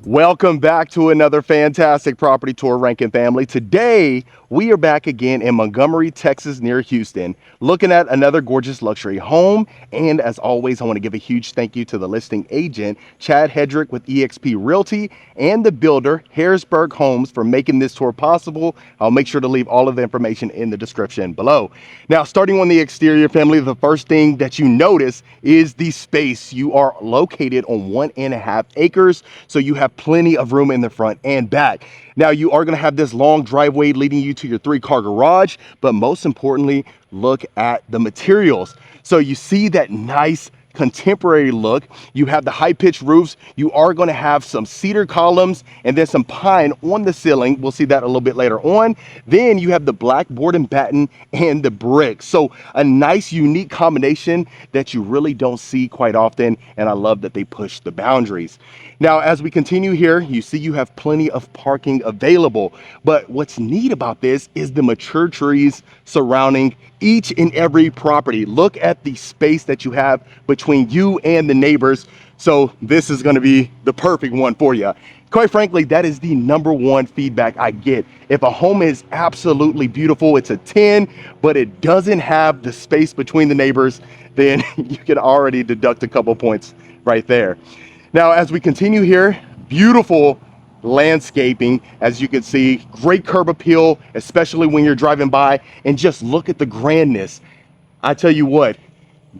Welcome back to another fantastic property tour, Rankin family. Today, we are back again in Montgomery, Texas, near Houston, looking at another gorgeous luxury home. And as always, I want to give a huge thank you to the listing agent, Chad Hedrick with eXp Realty, and the builder, Harrisburg Homes, for making this tour possible. I'll make sure to leave all of the information in the description below. Now, starting on the exterior, family, the first thing that you notice is the space. You are located on 1.5 acres, so you have plenty of room in the front and back. Now, you are going to have this long driveway leading you to your 3-car garage, but most importantly, look at the materials. So you see that nice contemporary look. You have the high-pitched roofs. You are going to have some cedar columns and then some pine on the ceiling. We'll see that a little bit later on. Then you have the black board and batten and the brick. So a nice, unique combination that you really don't see quite often. And I love that they push the boundaries. Now, as we continue here, you see you have plenty of parking available. But what's neat about this is the mature trees surrounding each and every property. Look at the space that you have between you and the neighbors. So this is going to be the perfect one for you. Quite frankly, that is the #1 feedback I get. If a home is absolutely beautiful, it's a 10, but it doesn't have the space between the neighbors, then you can already deduct a couple points right there. Now, as we continue here, beautiful landscaping. As you can see, great curb appeal, especially when you're driving by, and just look at the grandness. I tell you what,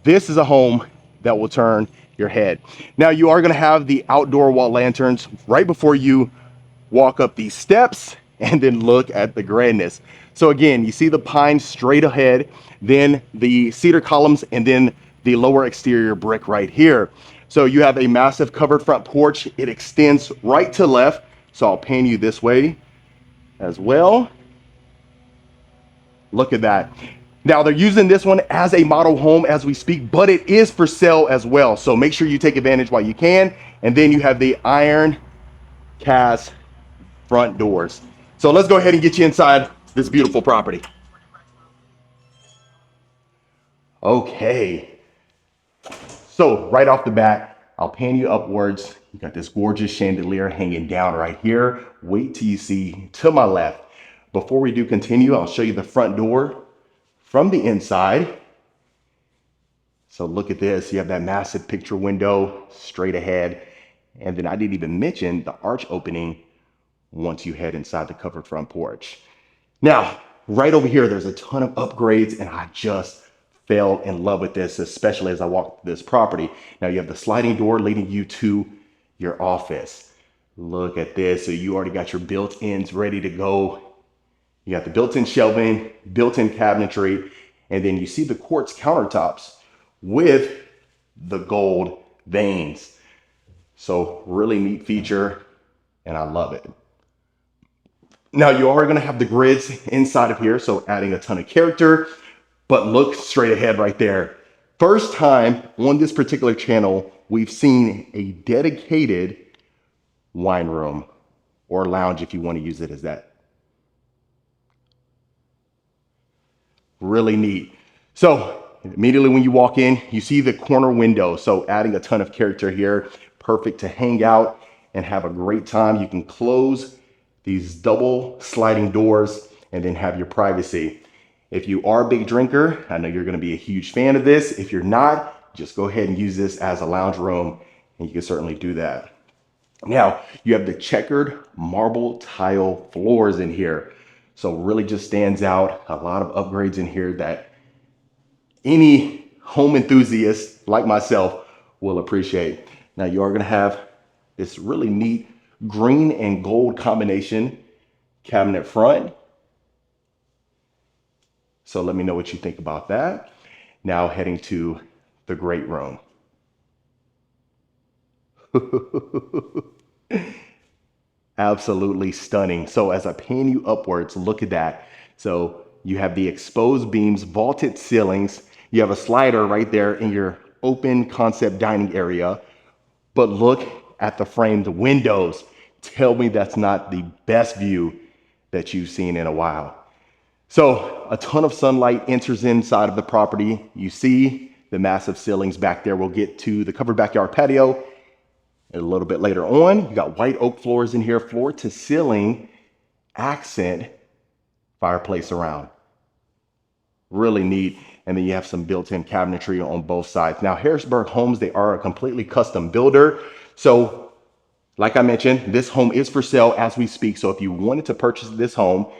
this is a home that will turn your head. Now, you are going to have the outdoor wall lanterns right before you walk up these steps, and then look at the grandness. So again, you see the pine straight ahead, then the cedar columns, and then the lower exterior brick right here. So you have a massive covered front porch. It extends right to left. So I'll pan you this way as well. Look at that. Now, they're using this one as a model home as we speak, but it is for sale as well. So make sure you take advantage while you can. And then you have the iron cast front doors. So let's go ahead and get you inside this beautiful property. Okay. So right off the bat, I'll pan you upwards. You got this gorgeous chandelier hanging down right here. Wait till you see to my left. Before we do continue, I'll show you the front door from the inside. So look at this. You have that massive picture window straight ahead. And then I didn't even mention the arch opening once you head inside the covered front porch. Now, right over here, there's a ton of upgrades, and I just fell in love with this, especially as I walked through this property. Now, you have the sliding door leading you to your office. Look at this. So you already got your built-ins ready to go. You got the built-in shelving, built-in cabinetry, and then you see the quartz countertops with the gold veins. So really neat feature, and I love it. Now, you are going to have the grids inside of here, so adding a ton of character, but look straight ahead right there. First time on this particular channel, we've seen a dedicated wine room or lounge, if you want to use it as that. Really neat. So immediately when you walk in, you see the corner window. So adding a ton of character here, perfect to hang out and have a great time. You can close these double sliding doors and then have your privacy. If you are a big drinker, I know you're going to be a huge fan of this. If you're not, just go ahead and use this as a lounge room, and you can certainly do that. Now, you have the checkered marble tile floors in here. So really just stands out. A lot of upgrades in here that any home enthusiast like myself will appreciate. Now you are going to have this really neat green and gold combination cabinet front. So let me know what you think about that. Now heading to the great room. Absolutely stunning. So as I pan you upwards, look at that. So you have the exposed beams, vaulted ceilings. You have a slider right there in your open concept dining area. But look at the framed windows. Tell me that's not the best view that you've seen in a while. So a ton of sunlight enters inside of the property. You see the massive ceilings back there. We'll get to the covered backyard patio a little bit later on. You got white oak floors in here, floor to ceiling accent fireplace around. Really neat. And then you have some built-in cabinetry on both sides. Now, Harrisburg homes, they are a completely custom builder. So like I mentioned, this home is for sale as we speak. So if you wanted to purchase this home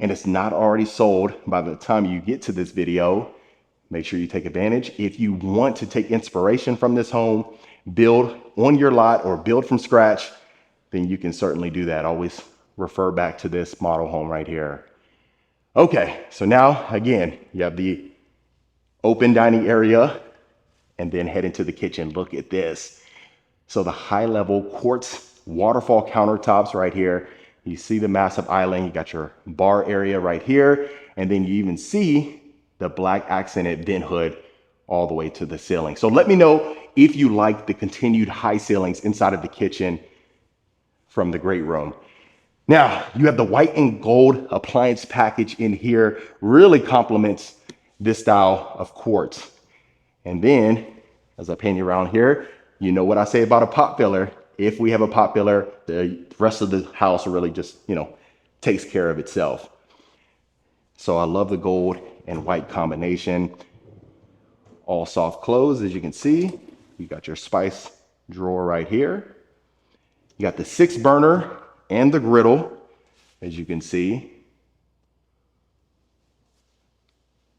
and it's not already sold by the time you get to this video, make sure you take advantage. If you want to take inspiration from this home, build on your lot or build from scratch, then you can certainly do that. Always refer back to this model home right here. Okay, so now again, you have the open dining area and then head into the kitchen. Look at this. So the high level quartz waterfall countertops right here. You see the massive island, you got your bar area right here. And then you even see the black accented vent hood all the way to the ceiling. So let me know if you like the continued high ceilings inside of the kitchen from the great room. Now you have the white and gold appliance package in here, really complements this style of quartz. And then as I pan you around here, you know what I say about a pot filler. If we have a pot filler, the rest of the house really just, takes care of itself. So I love the gold and white combination. All soft close, as you can see. You got your spice drawer right here. You got the 6-burner and the griddle, as you can see.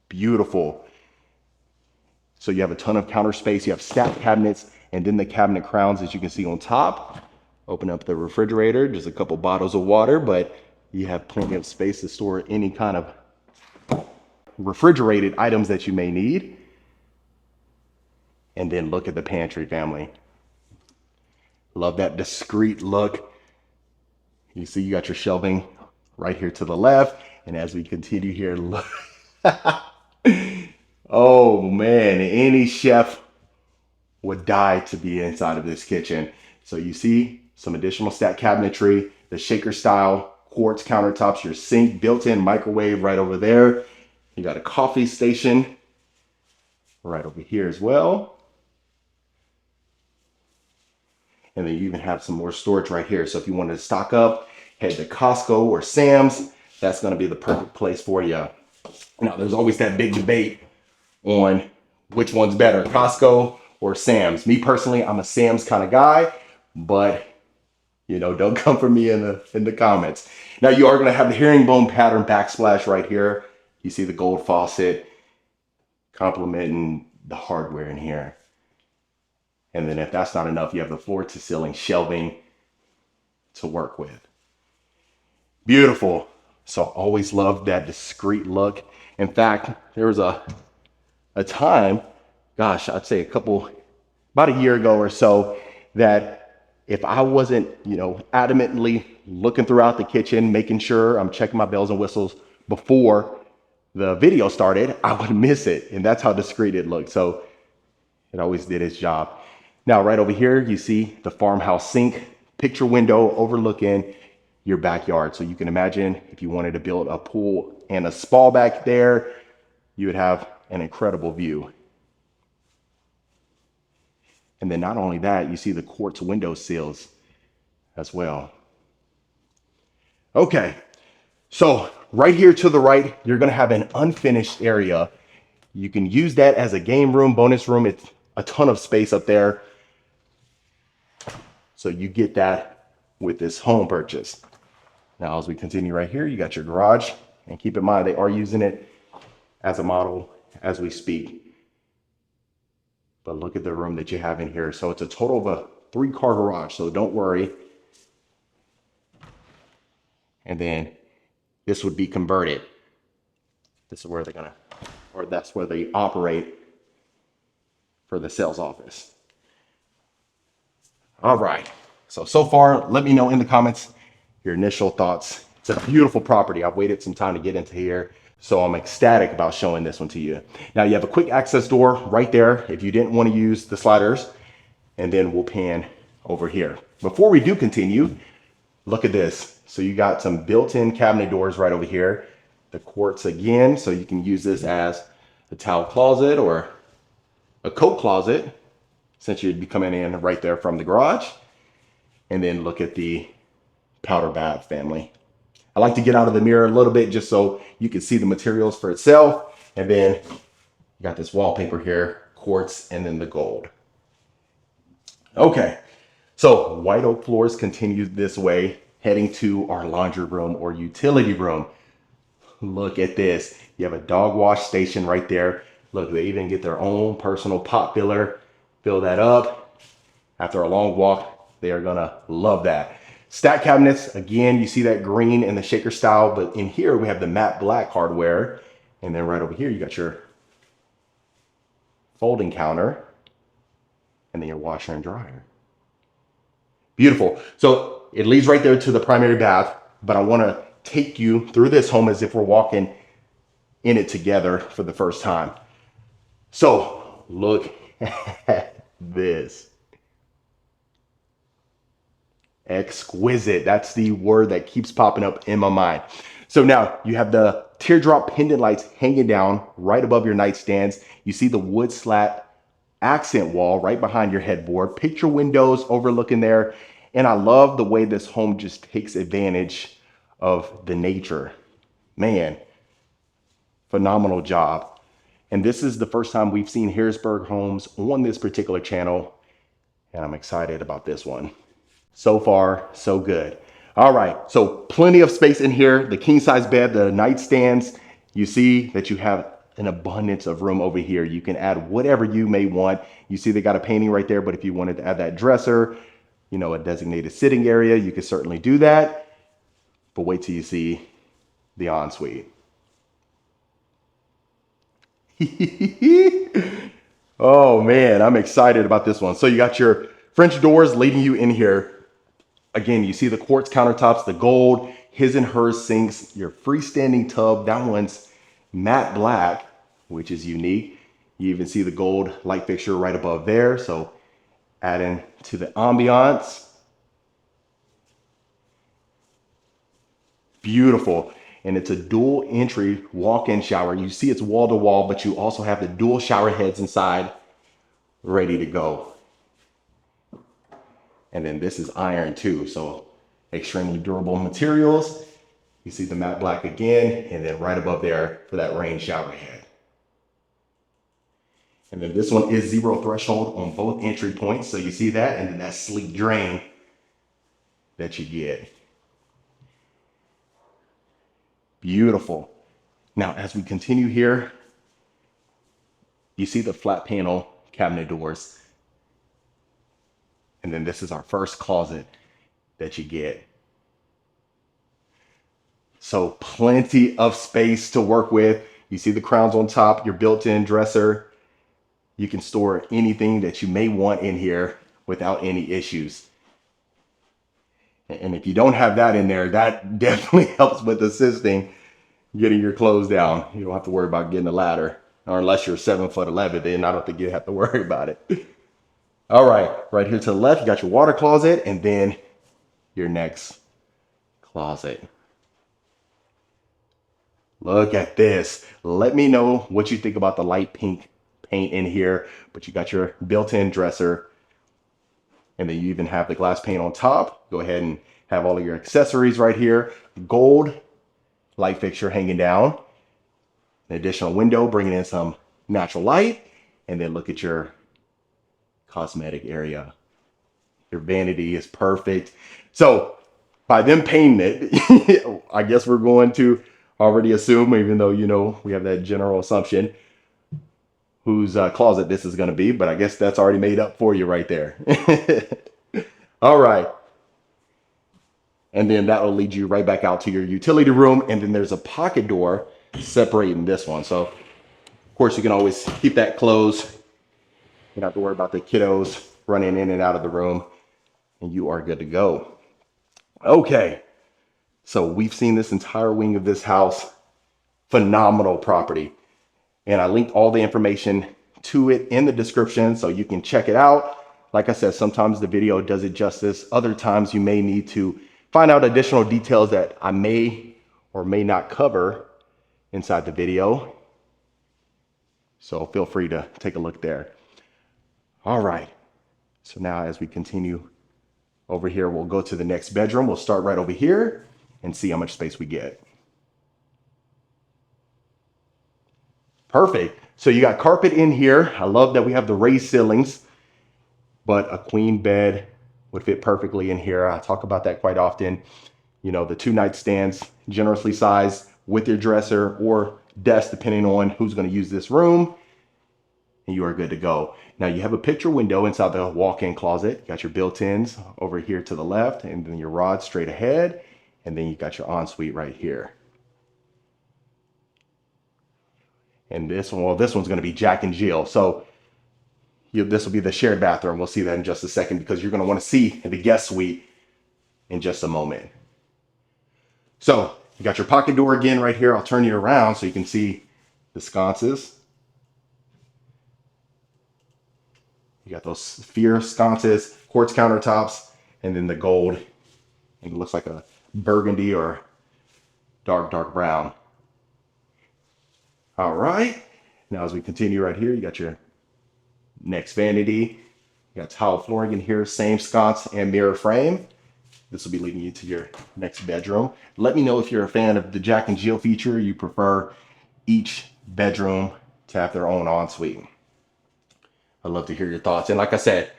Beautiful. So you have a ton of counter space. You have stacked cabinets and then the cabinet crowns, as you can see on top. Open up the refrigerator, just a couple bottles of water, but you have plenty of space to store any kind of refrigerated items that you may need. And then look at the pantry, family. Love that discreet look. You see you got your shelving right here to the left. And as we continue here, look. Oh man, any chef would die to be inside of this kitchen. So you see some additional stacked cabinetry, the shaker style quartz countertops, your sink, built-in microwave right over there. You got a coffee station right over here as well. And then you even have some more storage right here. So if you wanted to stock up, head to Costco or Sam's, that's going to be the perfect place for you. Now, there's always that big debate on which one's better, Costco or Sam's. Me personally, I'm a Sam's kind of guy, but don't come for me in the comments. Now, you are going to have the herringbone pattern backsplash right here. You see the gold faucet complementing the hardware in here. And then if that's not enough, you have the floor to ceiling shelving to work with. Beautiful. So always loved that discreet look. In fact, there was a time, gosh, I'd say about a year ago or so, that if I wasn't, adamantly looking throughout the kitchen, making sure I'm checking my bells and whistles before the video started, I would miss it. And that's how discreet it looked. So it always did its job. Now, right over here, you see the farmhouse sink, picture window overlooking your backyard. So you can imagine if you wanted to build a pool and a spa back there, you would have an incredible view. And then not only that, you see the quartz window sills as well. Okay, so right here to the right, you're gonna have an unfinished area. You can use that as a game room, bonus room. It's a ton of space up there. So you get that with this home purchase. Now, as we continue right here, you got your garage, and keep in mind, they are using it as a model as we speak. But look at the room that you have in here. So it's a total of a 3-car garage, so don't worry. And then this would be converted. This is where they're gonna, or that's where they operate for the sales office. All right, so far, let me know in the comments your initial thoughts. It's a beautiful property. I've waited some time to get into here, so I'm ecstatic about showing this one to you. Now you have a quick access door right there if you didn't want to use the sliders, and then we'll pan over here. Before we do continue, look at this. So you got some built-in cabinet doors right over here. The quartz again, so you can use this as a towel closet or a coat closet, since you'd be coming in right there from the garage. And then look at the powder bath family. I like to get out of the mirror a little bit just so you can see the materials for itself. And then you got this wallpaper here, quartz, and then the gold. Okay, so white oak floors continue this way, heading to our laundry room or utility room. Look at this. You have a dog wash station right there. Look, they even get their own personal pot filler. Fill that up. After a long walk, they are gonna love that. Stack cabinets, again, you see that green and the shaker style, but in here we have the matte black hardware. And then right over here, you got your folding counter and then your washer and dryer. Beautiful. So it leads right there to the primary bath, but I wanna take you through this home as if we're walking in it together for the first time. So look at this. Exquisite. That's the word that keeps popping up in my mind. So now you have the teardrop pendant lights hanging down right above your nightstands. You see the wood slat accent wall right behind your headboard, picture windows overlooking there. And I love the way this home just takes advantage of the nature. Man, phenomenal job. And this is the first time we've seen Harrisburg homes on this particular channel, and I'm excited about this one. So far, so good. All right, so plenty of space in here. The king size bed, the nightstands, you see that you have an abundance of room over here. You can add whatever you may want. You see they got a painting right there, but if you wanted to add that dresser, you know, a designated sitting area, you can certainly do that. But wait till you see the ensuite. Oh man, I'm excited about this one. So you got your French doors leading you in here. Again, you see the quartz countertops, the gold, his and hers sinks, your freestanding tub. That one's matte black, which is unique. You even see the gold light fixture right above there. So adding to the ambiance. Beautiful. And it's a dual entry walk-in shower. You see it's wall to wall, but you also have the dual shower heads inside ready to go. And then this is iron too, so extremely durable materials. You see the matte black again, and then right above there for that rain shower head. And then this one is 0 threshold on both entry points, so you see that, and then that sleek drain that you get. Beautiful. Now, as we continue here, you see the flat panel cabinet doors. And then this is our first closet that you get. So plenty of space to work with. You see the crowns on top, your built-in dresser. You can store anything that you may want in here without any issues. And if you don't have that in there, that definitely helps with assisting getting your clothes down. You don't have to worry about getting a ladder, or unless you're 7'11", then I don't think you have to worry about it. All right here to the left, you got your water closet, and then your next closet. Look at this. Let me know what you think about the light pink paint in here, but you got your built-in dresser, and then you even have the glass paint on top. Go ahead and have all of your accessories right here. Gold light fixture hanging down. An additional window bringing in some natural light. And then look at your cosmetic area. Your vanity is perfect. So by them painting it, I guess we're going to already assume, even though, you know, we have that general assumption, whose closet this is going to be. But I guess that's already made up for you right there. All right. And then that will lead you right back out to your utility room. And then there's a pocket door separating this one. So, of course, you can always keep that closed. You don't have to worry about the kiddos running in and out of the room. And you are good to go. Okay. So we've seen this entire wing of this house. Phenomenal property. And I linked all the information to it in the description so you can check it out. Like I said, sometimes the video does it justice. Other times you may need to find out additional details that I may or may not cover inside the video. So feel free to take a look there. All right. So now as we continue over here, we'll go to the next bedroom. We'll start right over here and see how much space we get. Perfect. So you got carpet in here. I love that we have the raised ceilings, but a queen bed would fit perfectly in here. I talk about that quite often. You know, the 2 nightstands, generously sized with your dresser or desk, depending on who's going to use this room, and you are good to go. Now you have a picture window inside the walk-in closet. You got your built-ins over here to the left, and then your rod straight ahead, and then you got your ensuite right here. And this one, well, this one's going to be Jack and Jill. So this will be the shared bathroom. We'll see that in just a second because you're going to want to see the guest suite in just a moment. So you got your pocket door again right here. I'll turn you around so you can see the sconces. You got those sphere sconces, quartz countertops, and then the gold. It looks like a burgundy or dark brown. All right. Now as we continue right here, you got your next vanity. You got tile flooring in here, same sconce and mirror frame. This will be leading you to your next bedroom. Let me know if you're a fan of the Jack and Jill feature. You prefer each bedroom to have their own ensuite. I'd love to hear your thoughts. And like I said,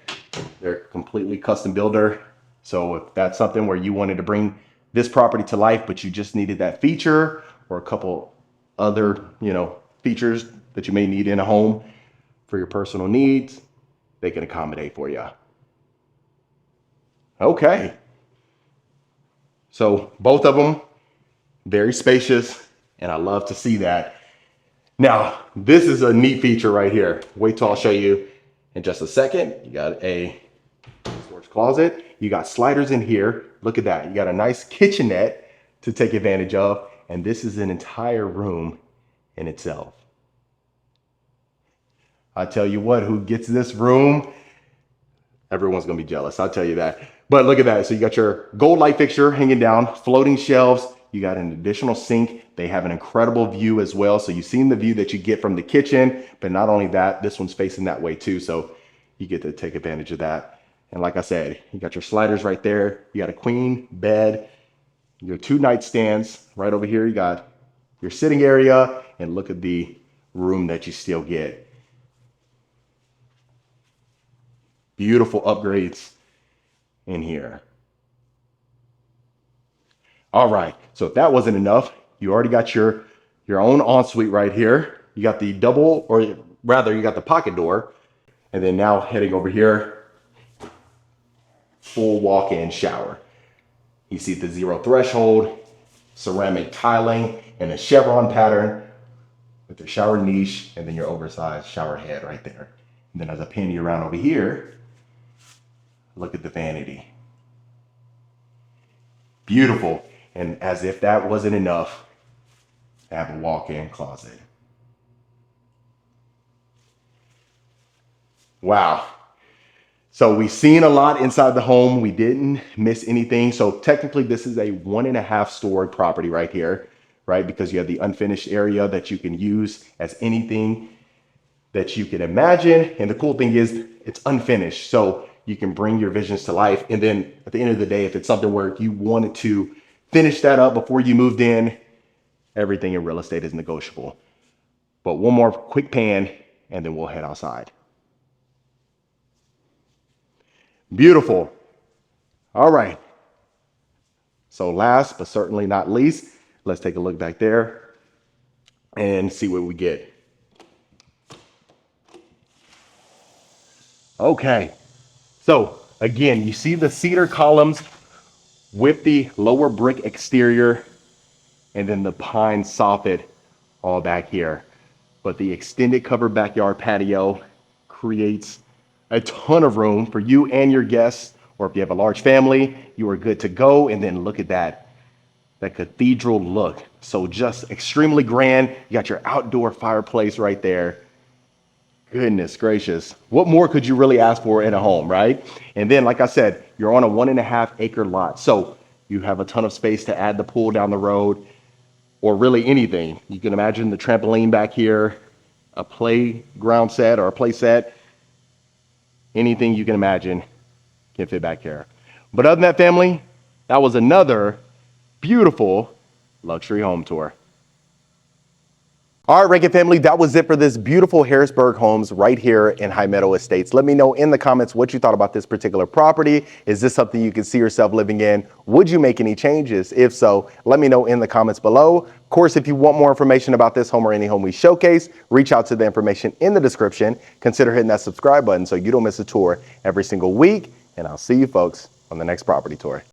they're completely custom builder. So if that's something where you wanted to bring this property to life, but you just needed that feature or a couple other, you know, features that you may need in a home for your personal needs, they can accommodate for you. Okay. So both of them, very spacious, and I love to see that. Now, this is a neat feature right here. Wait till I'll show you in just a second. You got a storage closet. You got sliders in here. Look at that. You got a nice kitchenette to take advantage of. And this is an entire room in itself. I tell you what, who gets this room, everyone's gonna be jealous, I'll tell you that. But look at that, so you got your gold light fixture hanging down, floating shelves, you got an additional sink. They have an incredible view as well. So you've seen the view that you get from the kitchen, but not only that, this one's facing that way too. So you get to take advantage of that. And like I said, you got your sliders right there. You got a queen bed, your 2 nightstands right over here. You got your sitting area, and look at the room that you still get. Beautiful upgrades in here. All right, so if that wasn't enough, you already got your own ensuite right here. You got the double, or rather you got the pocket door. And then now heading over here, full walk-in shower. You see the 0 threshold, ceramic tiling, and a chevron pattern with the shower niche, and then your oversized shower head right there. And then as I pan you around over here, look at the vanity. Beautiful. And as if that wasn't enough, I have a walk-in closet. Wow. So we've seen a lot inside the home. We didn't miss anything. So technically this is a 1.5 story property right here, right? Because you have the unfinished area that you can use as anything that you can imagine. And the cool thing is it's unfinished. So you can bring your visions to life. And then at the end of the day, if it's something where you wanted to finish that up before you moved in, Everything in real estate is negotiable. But one more quick pan and then we'll head outside. Beautiful. All right. So last but certainly not least, let's take a look back there and see what we get. Okay. So again, you see the cedar columns with the lower brick exterior and then the pine soffit all back here. But the extended covered backyard patio creates a ton of room for you and your guests, or if you have a large family, you are good to go. And then look at that cathedral look. So just extremely grand. You got your outdoor fireplace right there. Goodness gracious. What more could you really ask for in a home, right? And then, like I said, you're on a 1.5 acre lot. So you have a ton of space to add the pool down the road or really anything. You can imagine the trampoline back here, a playground set or a play set. Anything you can imagine can fit back here. But other than that, family, that was another beautiful luxury home tour. All right, Rankin family, that was it for this beautiful Harrisburg homes right here in High Meadow Estates. Let me know in the comments what you thought about this particular property. Is this something you could see yourself living in? Would you make any changes? If so, let me know in the comments below. Of course, if you want more information about this home or any home we showcase, reach out to the information in the description. Consider hitting that subscribe button so you don't miss a tour every single week. And I'll see you folks on the next property tour.